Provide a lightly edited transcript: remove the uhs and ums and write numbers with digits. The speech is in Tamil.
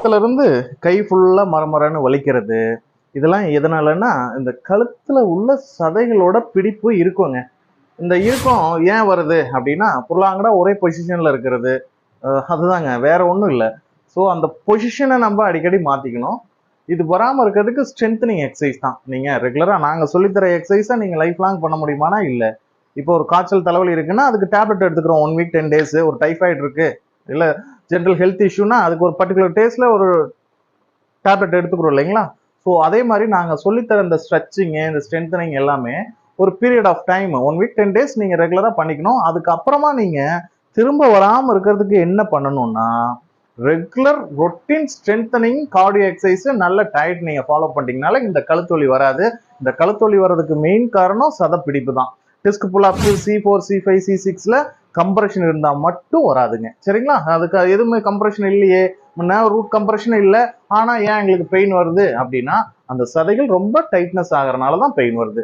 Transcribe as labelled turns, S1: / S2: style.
S1: கழுத்துல இருந்து கை ஃபுல்லா மரமரன்னு வலிக்கிறது, இதெல்லாம் எதனாலன்னா இந்த கழுத்துல உள்ள சதைகளோட பிடிப்பு இருக்குங்க. இந்த இறுக்கம் ஏன் வருது அப்படின்னா புர்லாங்கடா ஒரே பொசிஷன்ல இருக்கிறது. அதுதாங்க, வேற ஒன்றும் இல்லை. ஸோ அந்த பொசிஷனை நம்ம அடிக்கடி மாத்திக்கணும். இது வராமல் இருக்கிறதுக்கு ஸ்ட்ரென்த்னிங் எக்ஸசைஸ் தான். நீங்க ரெகுலரா நாங்க சொல்லித்தர எக்ஸசைஸை நீங்க லைஃப் லாங் பண்ண முடியுமானா இல்லை. இப்போ ஒரு காய்ச்சல் தலைவலி இருக்குன்னா அதுக்கு டேப்லெட் எடுத்துக்கிறோம் 1 வீக் 10 டேஸ். ஒரு டைஃபாய்டு இருக்கு இல்ல ஜென்ரல் ஹெல்த் இஷ்யூனா அதுக்கு ஒரு பர்டிகுலர் டேஸ்ல ஒரு டேப்லெட் எடுத்துக்கிறோம் இல்லைங்களா? ஸோ அதே மாதிரி நாங்கள் சொல்லித்தர இந்த ஸ்ட்ரெச்சிங்கு இந்த ஸ்ட்ரென்தனிங் எல்லாமே ஒரு period of time 1 week 10 days நீங்கள் ரெகுலராக பண்ணிக்கணும். அதுக்கப்புறமா நீங்கள் திரும்ப வராமல் இருக்கிறதுக்கு என்ன பண்ணணும்னா regular routine strengthening cardio exercise நல்ல டயட் நீங்கள் ஃபாலோ பண்ணிட்டீங்கனால இந்த கழுத்தொலி வராது. இந்த கழுத்தொலி வர்றதுக்கு மெயின் காரணம் சதப்பிடிப்பு தான். டிஸ்க் புல் அப் C4 C5 C6ல கம்ப்ரெஷன் இருந்தால் மட்டும் வராதுங்க. சரிங்களா? அதுக்கு எதுவுமே கம்ப்ரெஷன் இல்லையே, ரூட் கம்ப்ரெஷன் இல்லை, ஆனால் ஏன் எங்களுக்கு பெயின் வருது அப்படின்னா அந்த சதைகள் ரொம்ப டைட்னஸ் ஆகிறனால தான் பெயின் வருது.